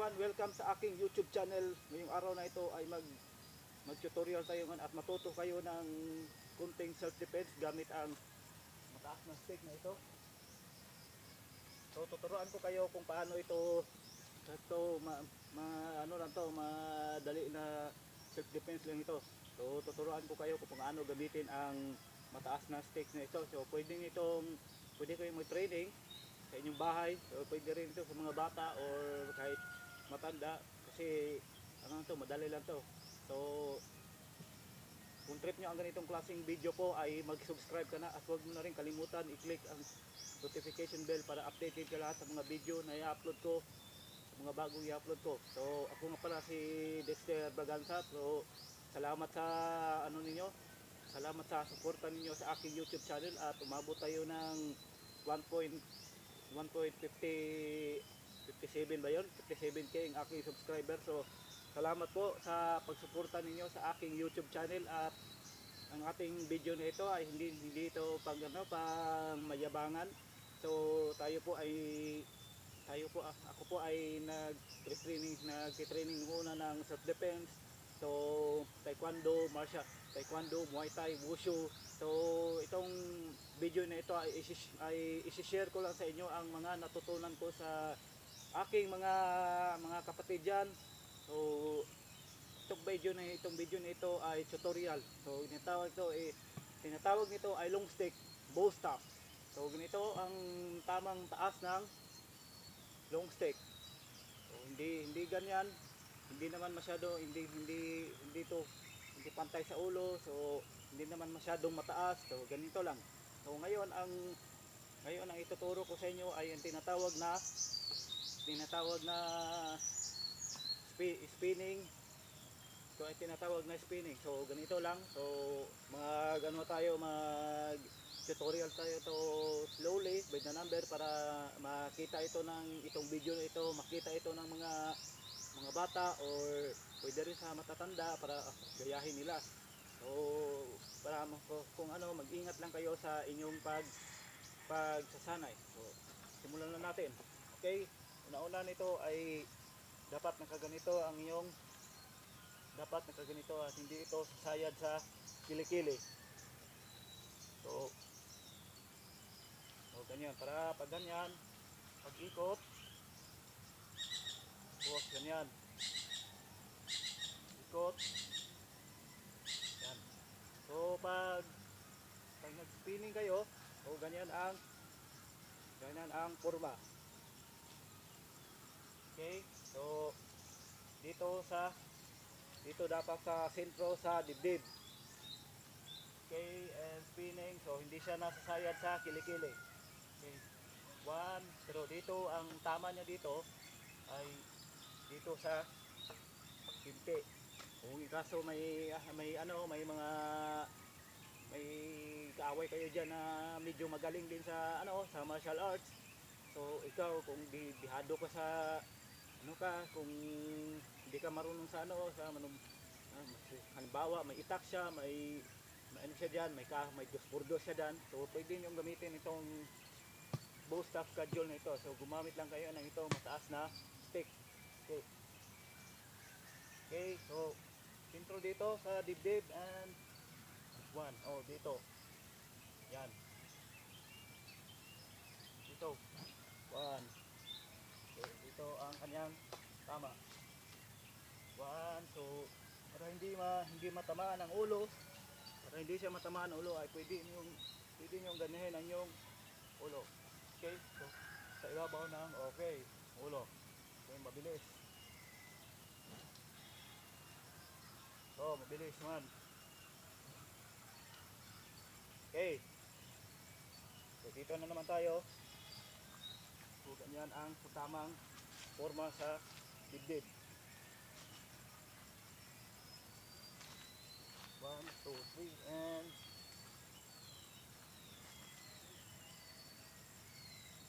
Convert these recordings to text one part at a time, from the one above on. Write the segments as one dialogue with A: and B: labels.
A: everyone, welcome sa aking YouTube channel. Ngayong araw na ito ay mag-tutorial tayo at matuto kayo ng kunting self-defense gamit ang mataas na stick na ito. So tuturuan ko kayo kung paano ito madali na self-defense lang ito. So tuturuan ko kayo kung paano gamitin ang mataas na stick na ito. So pwede kayong mag-training sa inyong bahay, o pwede rin ito sa mga bata or kahit matanda, kasi madali lang to. So kung trip nyo ang ganitong klaseng video ko ay mag-subscribe ka na, at huwag mo na rin kalimutan i-click ang notification bell para updated ka lahat sa mga video na i-upload ko, sa mga bagong i-upload ko. So ako nga pala si Dexter Braganza. So salamat sa salamat sa suporta ninyo sa aking YouTube channel, at umabot tayo ng 1.57 ba yun? 57k ang aking subscriber. So salamat po sa pagsuporta ninyo sa aking YouTube channel, at ang ating video na ito ay hindi ito pang mayabangan. So ako po ay nag-training muna ng self defense. So taekwondo, Muay Thai, Wushu. So itong video na ito ay isi-share ko lang sa inyo ang mga natutunan ko sa aking mga kapatid diyan. So itong video na ito ay tutorial. So tinatawag nito ay long stick bow stop. So ganito ang tamang taas ng long stick. So hindi ganyan, hindi naman masyado, hindi pantay sa ulo. So hindi naman masyadong mataas. So ganito lang. So ngayon ang ituturo ko sa inyo ay ang tinatawag na spinning. So ay tinatawag na spinning. So ganito lang. So mag tutorial tayo to slowly by the number para makita ito itong video na ito, makita ito ng mga bata or pwede rin sa matatanda para gayahin nila. So para mag-ingat lang kayo sa inyong pagsasanay. So simulan na natin. Okay, una nito ay dapat nakaganito at hindi ito sasayad sa kilikili. So ganyan, para pag ganyan, pag ikot, tapos ganyan, ikot, yan. So pag nag-spinning kayo, so ganyan ang forma. Okay, so dito dapat sa sentro sa dibdib. Okay, and spinning, so hindi siya nasasayad sa kilikili. Okay, pero dito ang tama niya dito ay dito sa pinti. Kung kaso may kaaway kayo diyan na medyo magaling din sa martial arts. So ikaw kung bihado ka sa kung hindi ka marunong sa halimbawa may itak siya, may siya diyan, may 2x2 siya diyan. So pwede niyo gamitin itong bow staff cudgel na ito. So gumamit lang kayo ng itong mataas na stick. Okay, so intro dito sa dibdib and dito. Yan. Dito. Okay, dito ang kanyang tama. So para hindi matamaan ang ulo, ay pwede niyong ganahin ang iyong ulo. Okay, so sa ibabaw ng ulo. Okay, mabilis. So mabilis man. Okay, so dito na naman tayo. So ganyan ang tamang forma sa dibdib. 1, 2, 3 and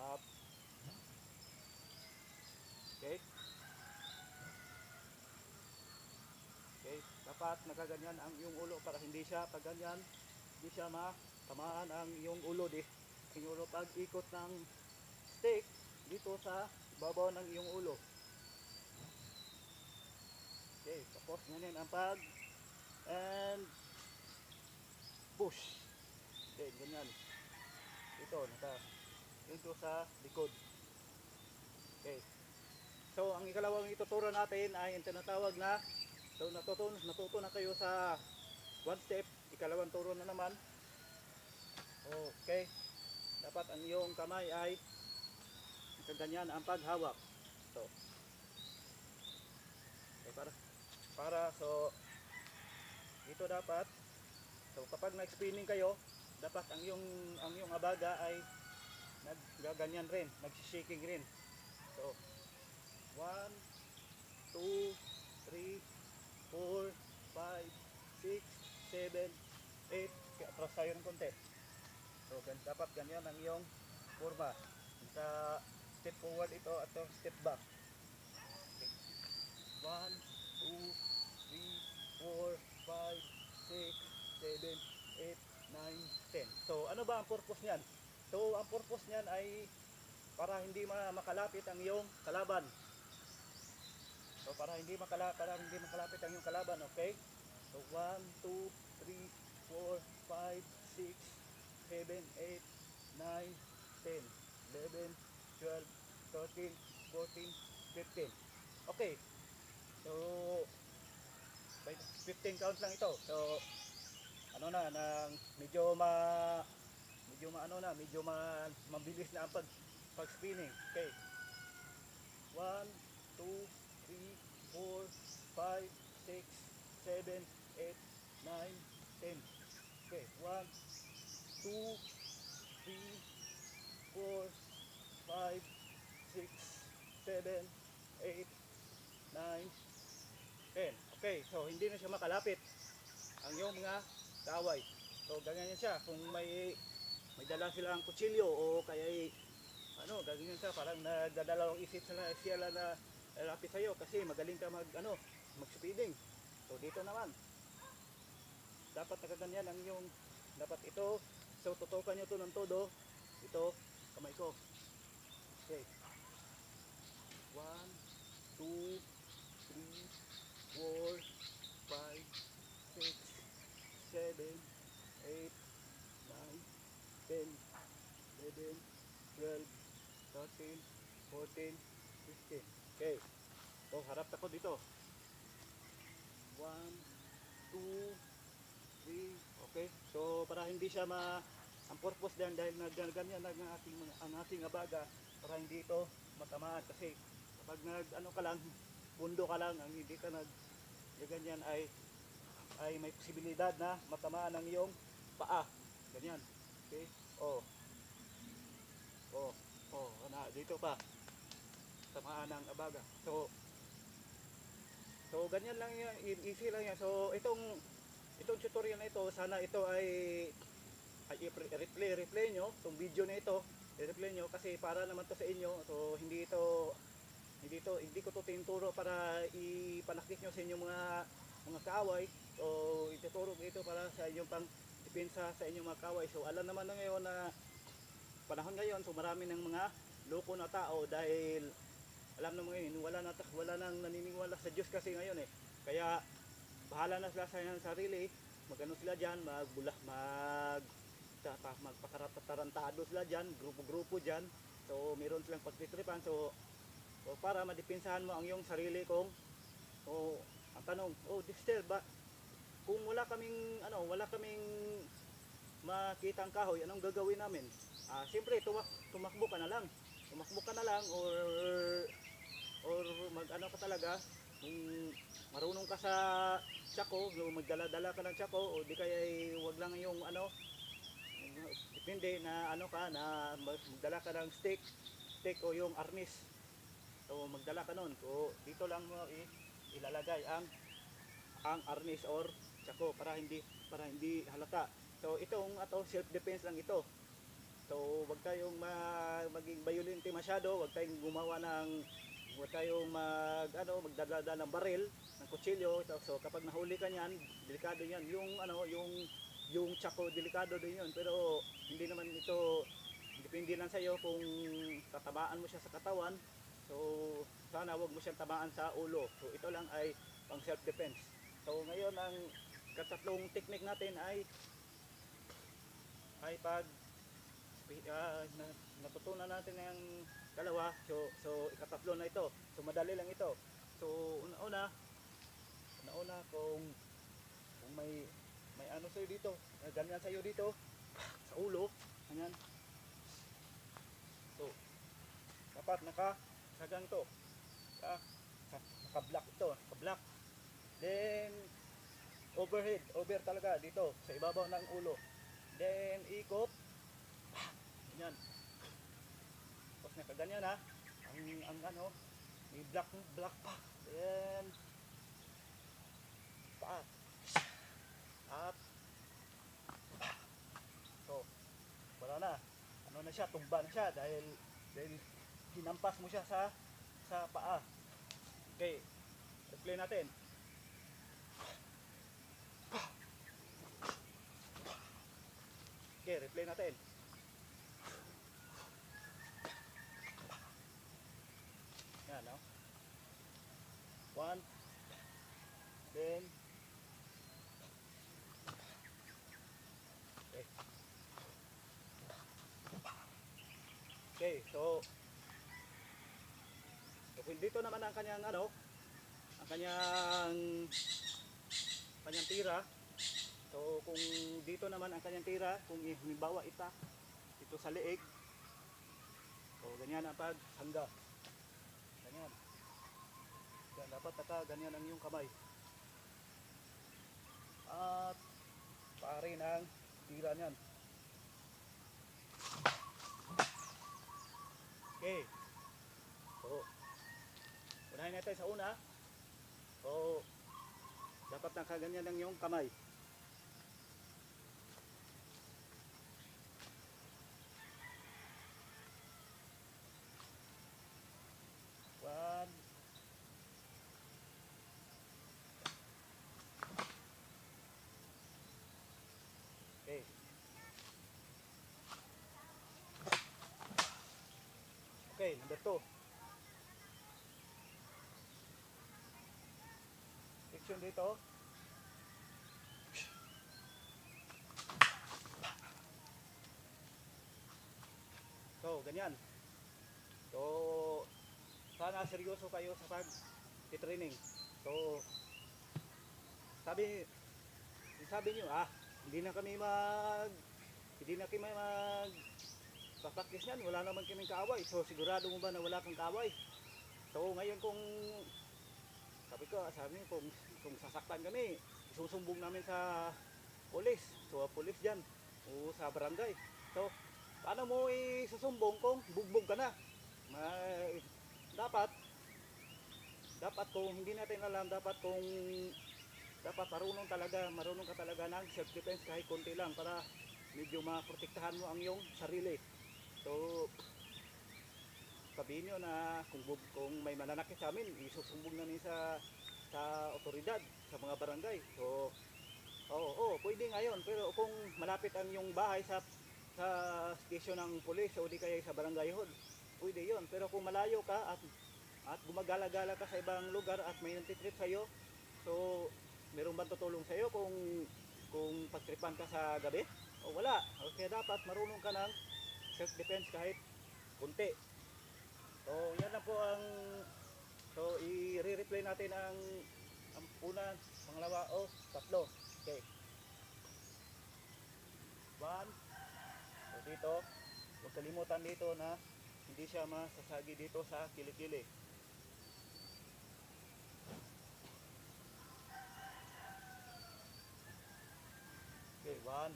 A: up. Okay, dapat nakaganyan ang iyong ulo para hindi siya matamaan ang iyong ulo pag ikot ng stick dito sa babaw ng iyong ulo. Tapos ganyan ang pag and push. Okay, ganyan. Ito, dito sa likod. Okay. So, ang ikalawang ituturo natin ay yung tinatawag na, so natuto na kayo sa one step, ikalawang turo na naman. Okay. Dapat ang iyong kamay ay ganyan ang paghawak. So, okay, so ito dapat, so kapag na-spinning kayo, dapat ang iyong abaga ay naggaganyan rin, nagsishaking rin. So 1 2 3 4 5 6 7 8, kaya atras tayo ng konti. So dapat ganyan ang iyong forma. Sa step forward ito at step back. Okay. 1 2 3 4 5 6 7 8 9 10. So ano ba ang purpose niyan? So ang purpose niyan ay para hindi makalapit ang iyong kalaban. So para hindi makalapit ang iyong kalaban, okay? So 1 2 3 4 5 6 7 8 9 10 11 12 13 14 15. Okay. So 15 counts lang ito. So ano na nang medyo mabilis na ang pag spinning. Okay. 1 2 3 4 5 6 7 8 9 10. Okay. 1 2 3 4 5 6 7 8 9 10. Okay, so hindi na siya makalapit ang iyong mga kaaway. So ganyan siya kung may dala silang kutsilyo o kaya ganyan siya, parang nagdadalawang isip sila na lapit sa iyo kasi magaling ka mag-speeding. So dito naman dapat nakaganyan ang iyong, dapat ito, so tutukan niyo to ng todo, ito kamay ko. Okay. 1 2 3 4 5 6 7 8 9 10 11 12 13 14 15. Okay. So harap ako dito. 1 2 3. Okay. So para hindi siya ang purpose din dahil nagganyan ang ating abaga para hindi ito matamaan kasi kapag ka lang, pundo ka lang, ang hindi ka ganyan ay may posibilidad na matamaan ang iyong paa. Ganyan. Okay? Dito pa. Tamaan ng abaga. So ganyan lang yan, easy lang yan. So itong tutorial na ito, sana ito ay replay nyo, itong video na ito, i-replay nyo kasi para naman to sa inyo. So hindi ko to tinuturo para ipanakit nyo sa inyong mga kaaway. So ituturo ko ito para sa inyong pang depensa sa inyong mga kaaway. So alam naman na ngayon na panahon ngayon, so marami ng mga loko na tao dahil alam naman ngayon wala nang naniniwala sa Diyos kasi ngayon eh. Kaya bahala na sila sa sarili, magano sila diyan, magpakatarantado sila diyan, grupo-grupo diyan. So meron silang pagtitripan. So para madepensahan mo ang iyong sarili kung ang tanong, Dexter, ba kung wala kaming makitang kahoy, anong gagawin namin? Siyempre tumakbo ka na lang or ka talaga, kung marunong ka sa tsako, magdala-dala ka ng tsako, o di kaya wag lang yung depende na magdala ka ng stick o yung arnis. So magdala ka nun. So dito lang mo ilalagay ang arnis or tsako para hindi halata. So itong self defense lang ito. So wag tayong maging violent masyado, wag tayong magdadala ng baril, ng kutsilyo. So kapag nahuli ka niyan, delikado niyan. Yung tsako, delikado din yun. Pero hindi naman ito, depende lang sa iyo kung tatabaan mo siya sa katawan. So sana wag mo siyang tamaan sa ulo. So ito lang ay pang self-defense. So ngayon ang katatlong technique natin ay pag natutunan natin ng dalawa, so ikatatlo na ito. So madali lang ito. So una-una kung may ano sa'yo dito, ganyan sa'yo dito sa ulo, ganyan. So dapat nakasagang to, naka-block ito, naka-block. Then over talaga dito sa ibabaw ng ulo. Then ikot, ganyan. Tapos nakaganyan ha, ang ano, may block pa. Then paa, up. So wala na, ano na siya, tumba na siya dahil hinampas mo siya sa paa. Okay, replay natin. Okay, replay natin. Yan, no? One, then okay. Okay, so kung dito naman ang kanyang ano, ang kanyang tira. So kung dito naman ang kanyang tira, kung halimbawa ito sa leeg, so ganyan ang paghangga. Ganyan. Yan, dapat ganyan ang iyong kamay. At pare ng tira niyan. Okay. So unahin natin sa una. So dapat nakaganyan ang iyong kamay. One. Okay. Okay, number 2. Section dito. So, ganyan. So, sana seryoso kayo sa pag-training. So, sabi niyo, hindi na kami papaktis niyan, wala naman kaming kaaway. So, sigurado mo ba na wala kang kaaway? So, ngayon sabi niyo, kung sasaktan kami, isusumbong namin sa pulis. So, pulis dyan, o sa barangay. So, paano mo isusumbong kung bugbog ka na? Dapat kung hindi natin alam, dapat marunong ka talaga ng self-defense kahit konti lang para medyo maprotektahan mo ang iyong sarili. So, sabihin nyo na kung may mananakit sa amin, isusumbong namin sa otoridad, sa mga barangay. So, pwede ngayon. Pero kung malapit ang iyong bahay sa station ng pulis o di kaya sa barangay hall, pwede yon. Pero kung malayo ka at gumagala-gala ka sa ibang lugar at may nantitrip sa iyo, so meron bang tutulong sa iyo kung pagtripan ka sa gabi? O wala. Okay, dapat marunong ka ng self-defense kahit kunti. So yan lang po i-replay natin ang una, pangalawa o tatlo. Okay. 1. So dito, huwag kalimutan dito na hindi siya masasagi dito sa kilikili. Okay, 1.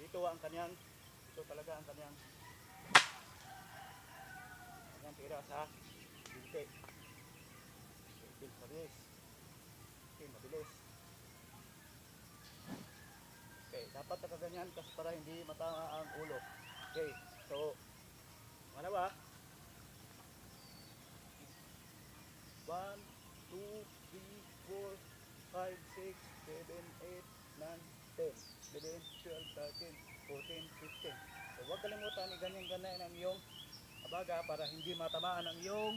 A: Dito talaga ang kanyang tira sa binti. Okay, mabilis. Okay, dapat nakaganyan kasi para hindi matama ang ulo. Okay, so manawa 1, 2, 3, 4, 5, 6, 7, 8, 9, 10, 11, 12, 13, 14, 15. So huwag kalimutan, ganyan-ganyan ang iyong abaga para hindi matamaan ang iyong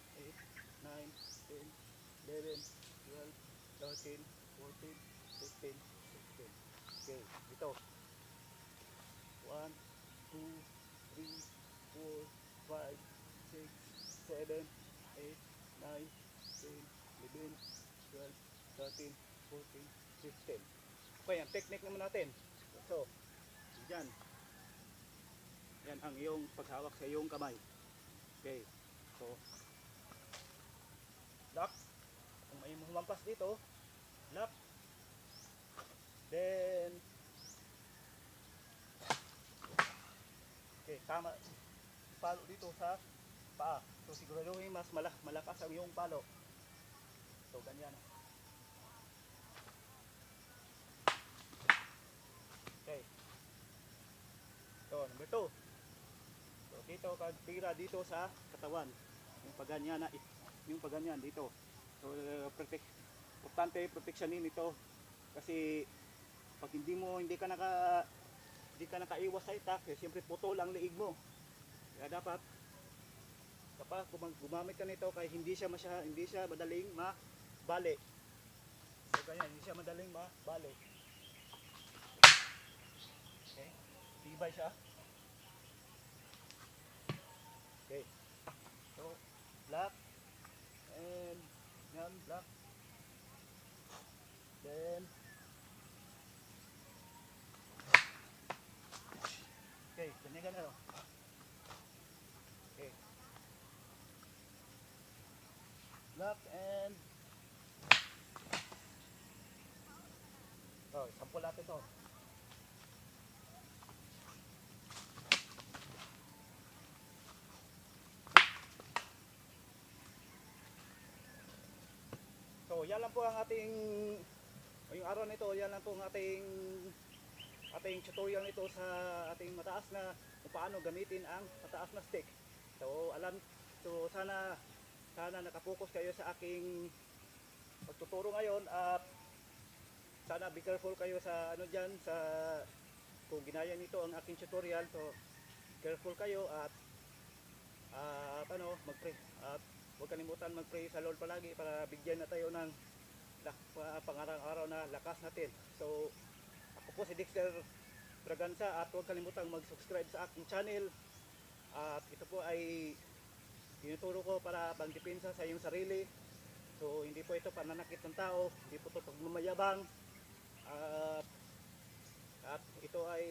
A: 8, 9, 10, 11, 12, 13, 14, 15, 16. Okay, dito. 1, 2, 3, 4, 5, 6, 7, 8, 9, 10, 11, 12, 13, 14, 15. Okay, ang technique naman natin. So, yan. Yan ang iyong paghawak sa iyong kamay. Okay. So, lock. Kung may humampas dito, lock. Then, okay, tama. Palo dito sa paa. So, siguraduhin mas malakas ang iyong palo. So, ganyan. Okay. So, number 2. So, dito kag tira dito sa katawan. Yung paganyan na yung paganyan dito. So, importante proteksyonin ito kasi pag hindi ka nakaiwas sa itak, eh, siyempre putol ang liig mo. Kaya dapat kapag gumamit ka nito kay hindi siya madaling mabali. So, ganyan, hindi siya madaling mabali. Okay? Tibay siya. Okay. So, black. And, yan, black. Then, okay, ganyan na. Okay. Black and, oh, sample natin to. So, yan lang po ang ngayong araw nito, yan lang po ang ating tutorial nito sa ating mataas na kung paano gamitin ang mataas na stick. So, sana nakapokus kayo sa aking pagtuturo ngayon at sana be careful kayo sa kung ginaya nito ang aking tutorial. So, careful kayo at mag-pray at huwag kalimutan mag-pray sa Lord palagi para bigyan na tayo ng pangarang-araw na lakas natin. So, ako po si Dexter Braganza at huwag kalimutan mag-subscribe sa aking channel. At ito po ay tinuturo ko para pangdepensa sa iyong sarili. So, hindi po ito pananakit ng tao, hindi po ito pagmamayabang. At ito ay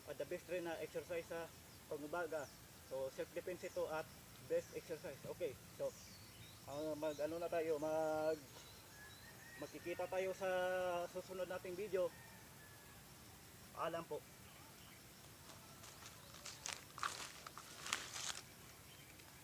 A: the best rin na exercise sa pag-umaga. So, self-defense ito at best exercise. Okay, so magkikita tayo sa susunod nating video. Paalam po.